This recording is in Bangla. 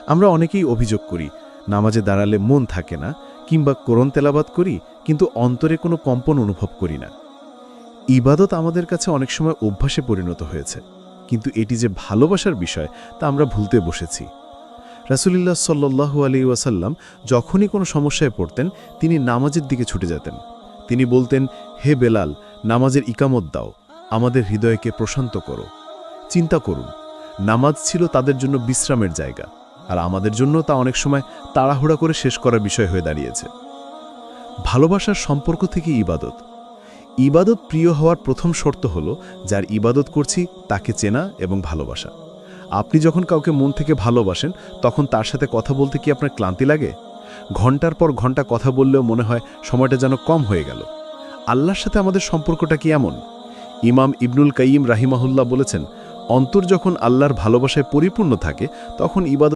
আমরা অনেকেই অভিযোগ করি, নামাজে দাঁড়ালে মন থাকে না, কিংবা কোরআন তেলাওয়াত করি কিন্তু অন্তরে কোনো কম্পন অনুভব করি না। ইবাদত আমাদের কাছে অনেক সময় অভ্যাসে পরিণত হয়েছে, কিন্তু এটি যে ভালোবাসার বিষয় তা আমরা ভুলতে বসেছি। রাসূলুল্লাহ সাল্লাল্লাহু আলাইহি ওয়াসাল্লাম যখনই কোনো সমস্যায় পড়তেন তিনি নামাজের দিকে ছুটে যেতেন। তিনি বলতেন, হে বেলাল, নামাজের ইকামত দাও, আমাদের হৃদয়কে প্রশান্ত করো। চিন্তা করুন, নামাজ ছিল তাদের জন্য বিশ্রামের জায়গা, আর আমাদের জন্য তা অনেক সময় তাড়াহুড়া করে শেষ করার বিষয় হয়ে দাঁড়িয়েছে। ভালোবাসার সম্পর্ক থেকে ইবাদত। ইবাদত প্রিয় হওয়ার প্রথম শর্ত হলো যার ইবাদত করছি তাকে চেনা এবং ভালোবাসা। আপনি যখন কাউকে মন থেকে ভালোবাসেন তখন তার সাথে কথা বলতে কি আপনার ক্লান্তি লাগে? ঘন্টার পর ঘন্টা কথা বললেও মনে হয় সময়টা যেন কম হয়ে গেল। আল্লাহর সাথে আমাদের সম্পর্কটা কি এমন? ইমাম ইবনুল কাইয়িম রাহিমাহুল্লাহ বলেছেন, অন্তর যখন আল্লাহর ভালোবাসায় পরিপূর্ণ থাকে তখন ইবাদত